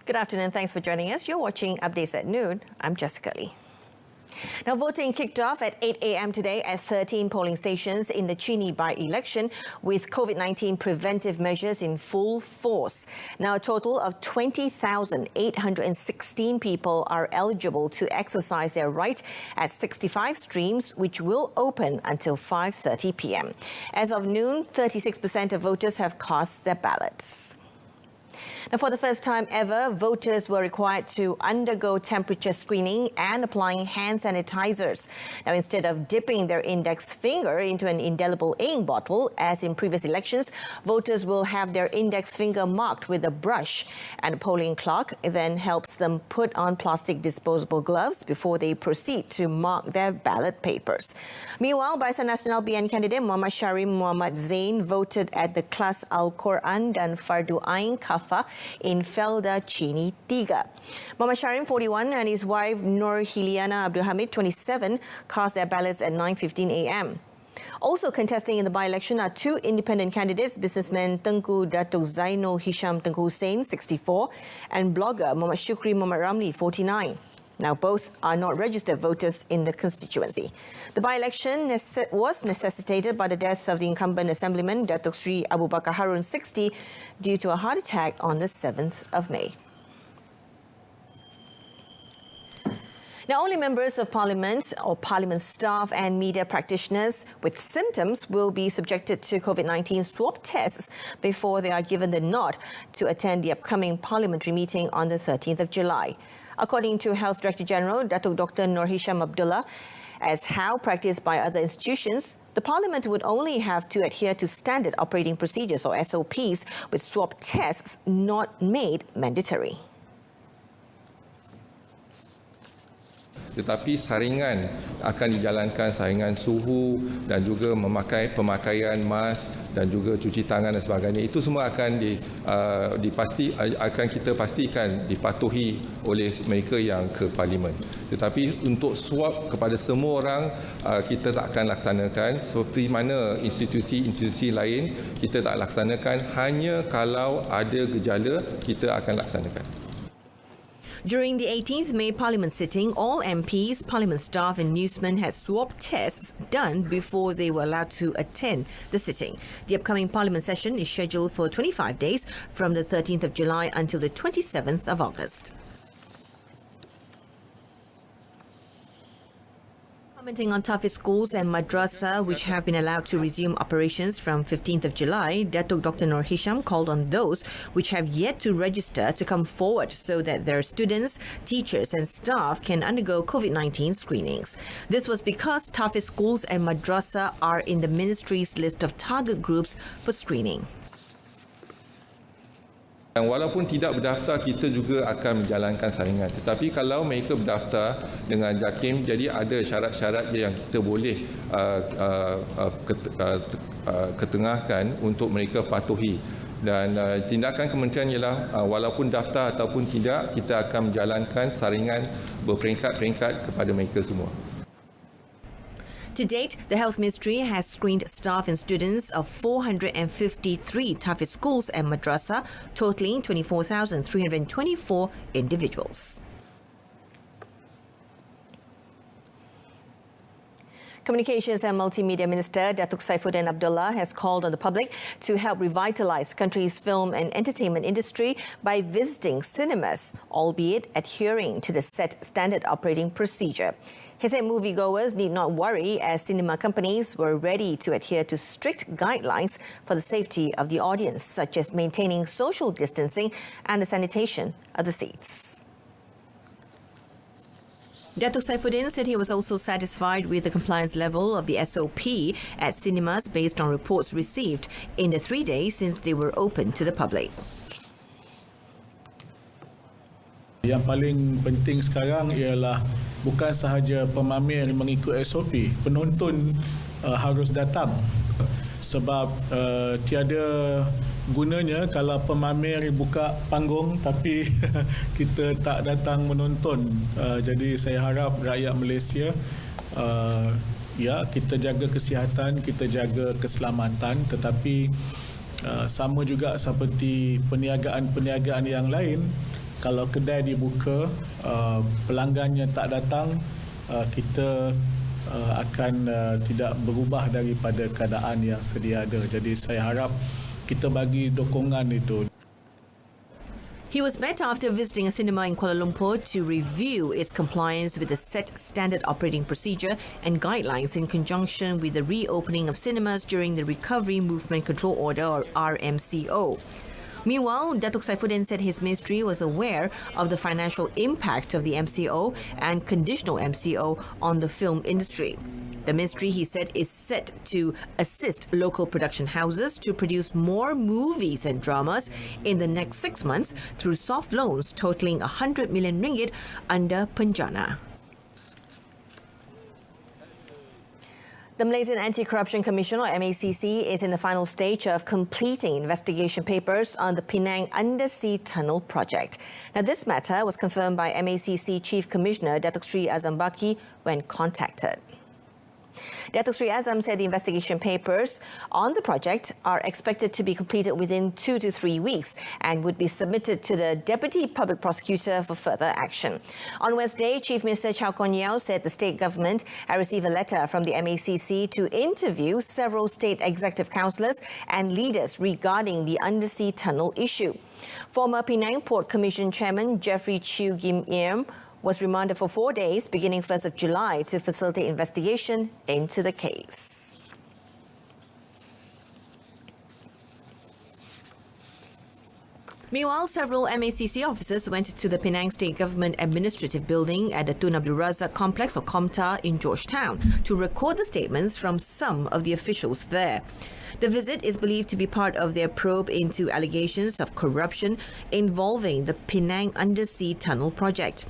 Good afternoon. Thanks for joining us. You're watching Updates at Noon. I'm Jessica Lee. Now, voting kicked off at 8 a.m. today at 13 polling stations in the Chini by-election with COVID-19 preventive measures in full force. Now, a total of 20,816 people are eligible to exercise their right at 65 streams, which will open until 5:30 p.m. As of noon, 36% of voters have cast their ballots. Now, for the first time ever, voters were required to undergo temperature screening and applying hand sanitizers. Now, instead of dipping their index finger into an indelible ink bottle, as in previous elections, voters will have their index finger marked with a brush, and a polling clerk then helps them put on plastic disposable gloves before they proceed to mark their ballot papers. Meanwhile, Barisan Nasional BN candidate Muhammad Sharim Muhammad Zain voted at the Kelas Al-Quran dan Fardu Ain Kafah in Felda Chini 3. Muhammad Sharim, 41, and his wife Nur Hiliana Abdul Hamid, 27, cast their ballots at 9:15 a.m. Also contesting in the by-election are two independent candidates, businessman Tengku Datuk Zainul Hisham Tengku Hussein, 64, and blogger Muhammad Shukri Muhammad Ramli, 49. Now, both are not registered voters in the constituency. The by-election was necessitated by the death of the incumbent assemblyman, Datuk Sri Abu Bakar Harun, 60, due to a heart attack on the 7th of May. Now, only members of Parliament or Parliament staff and media practitioners with symptoms will be subjected to COVID-19 swab tests before they are given the nod to attend the upcoming parliamentary meeting on the 13th of July. According to Health Director General Datuk Dr. Nur Hisham Abdullah, as how practiced by other institutions, the Parliament would only have to adhere to standard operating procedures or SOPs, with swab tests not made mandatory. Tetapi saringan akan dijalankan, saringan suhu dan juga pemakaian mask dan juga cuci tangan dan sebagainya. Itu semua akan kita pastikan dipatuhi oleh mereka yang ke parlimen. Tetapi untuk swab kepada semua orang kita tak akan laksanakan, seperti mana institusi-institusi lain kita tak laksanakan, hanya kalau ada gejala kita akan laksanakan. During the 18th May Parliament sitting, all MPs, Parliament staff and newsmen had swab tests done before they were allowed to attend the sitting. The upcoming Parliament session is scheduled for 25 days from the 13th of July until the 27th of August. Commenting on Tafiz schools and madrasa which have been allowed to resume operations from 15th of July, Datuk Dr. Nur Hisham called on those which have yet to register to come forward so that their students, teachers and staff can undergo COVID-19 screenings. This was because Tafiz schools and madrasa are in the ministry's list of target groups for screening. Dan walaupun tidak berdaftar, kita juga akan menjalankan saringan. Tetapi kalau mereka berdaftar dengan JAKIM, jadi ada syarat-syarat yang kita boleh ketengahkan untuk mereka patuhi. Dan tindakan kementerian ialah walaupun daftar ataupun tidak, kita akan menjalankan saringan berperingkat-peringkat kepada mereka semua. To date, the Health Ministry has screened staff and students of 453 Tafiz schools and madrasa, totaling 24,324 individuals. Communications and Multimedia Minister Datuk Saifuddin Abdullah has called on the public to help revitalise the country's film and entertainment industry by visiting cinemas, albeit adhering to the set standard operating procedure. He said moviegoers need not worry, as cinema companies were ready to adhere to strict guidelines for the safety of the audience, such as maintaining social distancing and the sanitation of the seats. Datuk Saifuddin said he was also satisfied with the compliance level of the SOP at cinemas based on reports received in the 3 days since they were open to the public. Yang paling penting sekarang ialah bukan sahaja pemamer mengikut SOP, penonton harus datang, sebab tiada gunanya kalau pemamer buka panggung tapi kita tak datang menonton. Jadi saya harap rakyat Malaysia kita jaga kesihatan, kita jaga keselamatan, tetapi sama juga seperti perniagaan-perniagaan yang lain, Kalau kedai dibuka, pelanggannya tak datang, kita akan tidak berubah daripada keadaan yang sedia ada. Jadi saya harap kita bagi dukungan itu. He was met after visiting a cinema in Kuala Lumpur to review its compliance with the set standard operating procedure and guidelines in conjunction with the reopening of cinemas during the Recovery Movement Control Order, or RMCO. Meanwhile, Datuk Saifuddin said his ministry was aware of the financial impact of the MCO and conditional MCO on the film industry. The ministry, he said, is set to assist local production houses to produce more movies and dramas in the next 6 months through soft loans totaling 100 million ringgit under Penjana. The Malaysian Anti-Corruption Commission, or MACC, is in the final stage of completing investigation papers on the Penang Undersea Tunnel project. Now, this matter was confirmed by MACC Chief Commissioner Datuk Sri Azam Baki when contacted. Datuk Sri Azam said the investigation papers on the project are expected to be completed within 2 to 3 weeks and would be submitted to the Deputy Public Prosecutor for further action. On Wednesday, Chief Minister Chow Kon Yeow said the state government had received a letter from the MACC to interview several state executive councillors and leaders regarding the undersea tunnel issue. Former Penang Port Commission Chairman Jeffrey Chew Gim Iem was remanded for 4 days beginning 1st of July to facilitate investigation into the case. Meanwhile, several MACC officers went to the Penang State Government Administrative Building at the Tun Abdul Razak Complex, or COMTA, in Georgetown to record the statements from some of the officials there. The visit is believed to be part of their probe into allegations of corruption involving the Penang Undersea Tunnel project.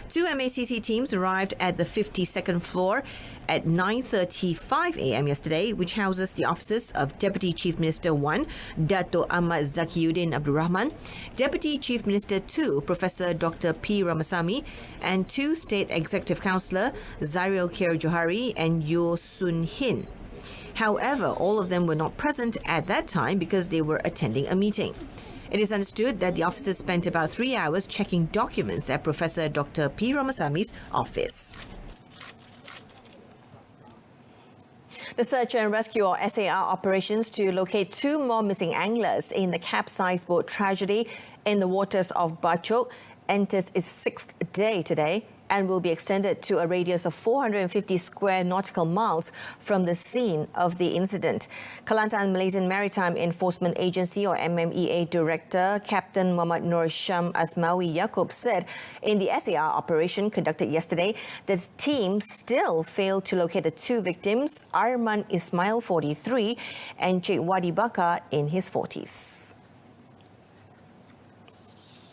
2 MACC teams arrived at the 52nd floor at 9:35 a.m. yesterday, which houses the offices of Deputy Chief Minister 1, Dato' Ahmad Zakiuddin Abdul Rahman, Deputy Chief Minister 2, Professor Dr. P. Ramasamy, and 2 State Executive Councillor, Zairil Khair Johari and Yeo Soon Hin. However, all of them were not present at that time because they were attending a meeting. It is understood that the officers spent about 3 hours checking documents at Professor Dr. P. Ramasamy's office. The search and rescue, or SAR, operations to locate 2 more missing anglers in the capsized boat tragedy in the waters of Bachok enters its 6th day today and will be extended to a radius of 450 square nautical miles from the scene of the incident. Kelantan Malaysian Maritime Enforcement Agency, or MMEA Director Captain Muhammad Nur Sham Asmawi Yaakob said in the SAR operation conducted yesterday, the team still failed to locate the 2 victims, Arman Ismail, 43, and Cik Wadi Bakar in his 40s.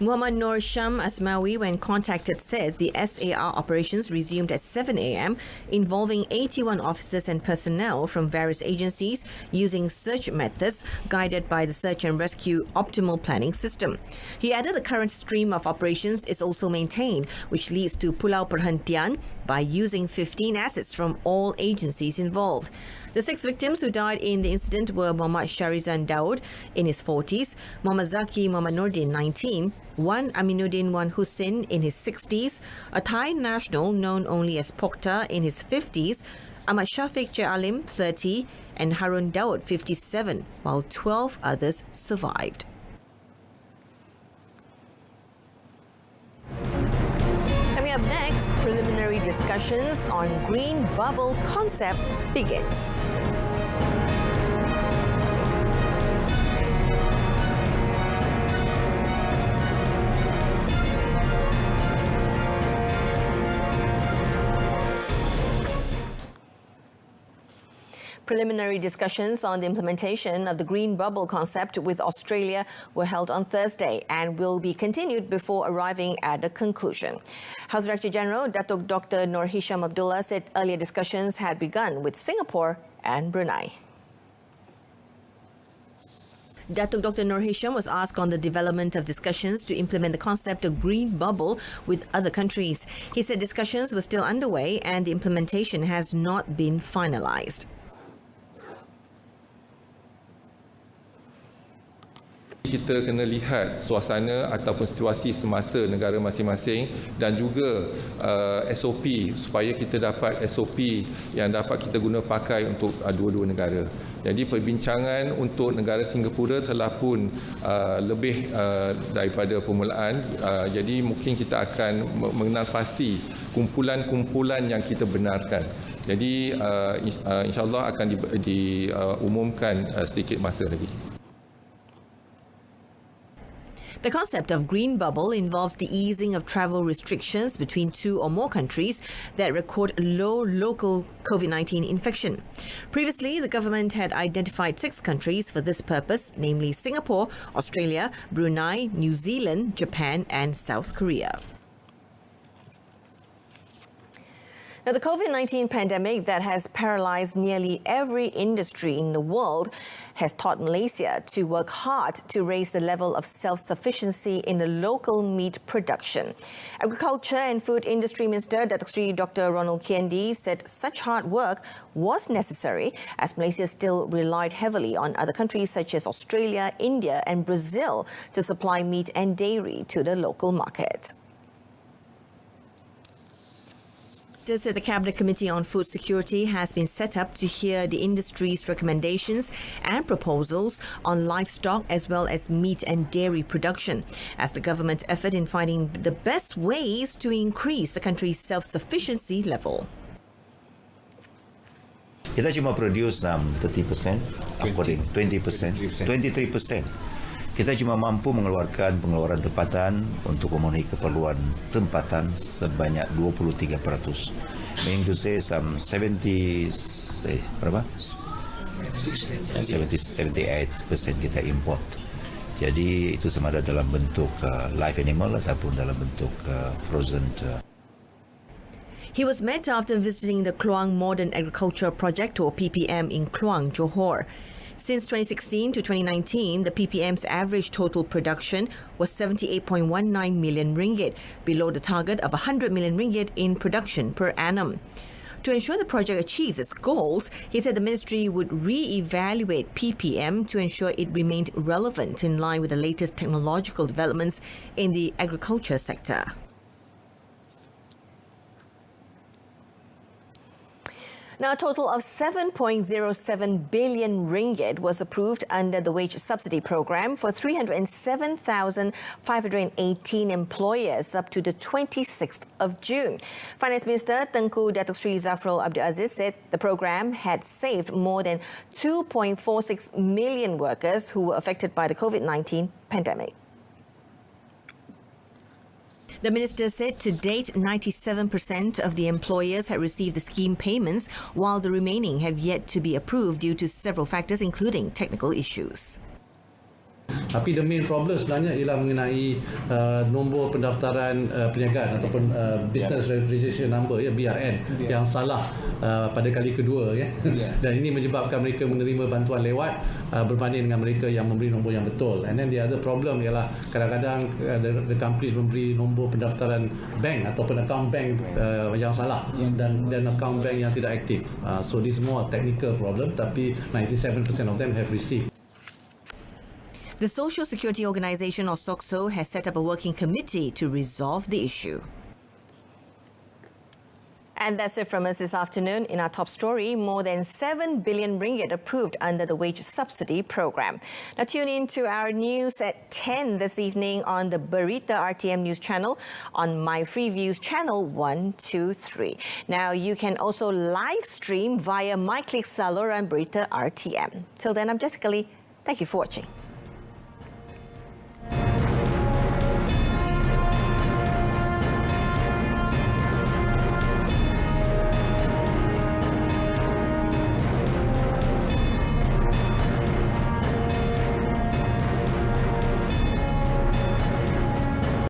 Muhammad Nur Sham Asmawi, when contacted, said the SAR operations resumed at 7 a.m, involving 81 officers and personnel from various agencies using search methods guided by the Search and Rescue Optimal Planning System. He added the current stream of operations is also maintained, which leads to Pulau Perhentian by using 15 assets from all agencies involved. The 6 victims who died in the incident were Muhammad Sharizan Daud in his 40s, Muhammad Zaki Muhammad Nordin, 19, Wan Aminuddin Wan Hussein in his 60s, a Thai national known only as Pokta in his 50s, Ahmad Shafiq Alim, 30, and Harun Daud, 57, while 12 others survived. Coming up next, preliminary discussions on green bubble concept begins. Preliminary discussions on the implementation of the green bubble concept with Australia were held on Thursday and will be continued before arriving at a conclusion. House Director General Datuk Dr. Nur Hisham Abdullah said earlier discussions had begun with Singapore and Brunei. Datuk Dr. Nur Hisham was asked on the development of discussions to implement the concept of green bubble with other countries. He said discussions were still underway and the implementation has not been finalized. Kita kena lihat suasana ataupun situasi semasa negara masing-masing dan juga SOP supaya kita dapat SOP yang dapat kita guna pakai untuk dua-dua negara. Jadi perbincangan untuk negara Singapura telah pun lebih daripada permulaan. Jadi mungkin kita akan mengenal pasti kumpulan-kumpulan yang kita benarkan. Jadi insyaAllah akan diumumkan sedikit masa lagi. The concept of green bubble involves the easing of travel restrictions between 2 or more countries that record low local COVID-19 infection. Previously, the government had identified 6 countries for this purpose, namely Singapore, Australia, Brunei, New Zealand, Japan and South Korea. Now, the COVID-19 pandemic that has paralyzed nearly every industry in the world has taught Malaysia to work hard to raise the level of self-sufficiency in the local meat production. Agriculture and Food Industry Minister Datuk Seri Dr. Ronald Kiendi said such hard work was necessary as Malaysia still relied heavily on other countries such as Australia, India and Brazil to supply meat and dairy to the local market. Said the Cabinet Committee on Food Security has been set up to hear the industry's recommendations and proposals on livestock as well as meat and dairy production as the government's effort in finding the best ways to increase the country's self-sufficiency level. Kita cuma produce 30%, 20%, 23%. Kita cuma mampu mengeluarkan pengeluaran tempatan untuk memenuhi keperluan tempatan sebanyak 23%. Meaning to say some 78% kita import. Jadi itu sama ada dalam bentuk live animal ataupun dalam bentuk frozen. He was met after visiting the Kluang Modern Agriculture Project or PPM in Kluang, Johor. Since 2016 to 2019, the PPM's average total production was 78.19 million ringgit, below the target of 100 million ringgit in production per annum. To ensure the project achieves its goals, he said the ministry would re-evaluate PPM to ensure it remained relevant in line with the latest technological developments in the agriculture sector. Now, a total of 7.07 billion ringgit was approved under the wage subsidy program for 307,518 employers up to the 26th of June. Finance Minister Tengku Datuk Seri Zafrul Abdul Aziz said the program had saved more than 2.46 million workers who were affected by the COVID-19 pandemic. The minister said to date, 97% of the employers have received the scheme payments, while the remaining have yet to be approved due to several factors, including technical issues. Tapi the main problem sebenarnya ialah mengenai nombor pendaftaran perniagaan ataupun business registration number BRN yang salah pada kali kedua dan ini menyebabkan mereka menerima bantuan lewat berbanding dengan mereka yang memberi nombor yang betul. And then the other problem ialah kadang-kadang the companies memberi nombor pendaftaran bank ataupun account bank yang salah dan account bank yang tidak aktif. So this is more technical problem, tapi 97% of them have received. The Social Security Organisation, or SOCSO, has set up a working committee to resolve the issue. And that's it from us this afternoon. In our top story, more than 7 billion ringgit approved under the wage subsidy program. Now tune in to our news at 10 this evening on the Berita RTM News channel on My Free Views channel 123. Now you can also live stream via MyClick Saluran Berita RTM. Till then, I'm Jessica Lee. Thank you for watching.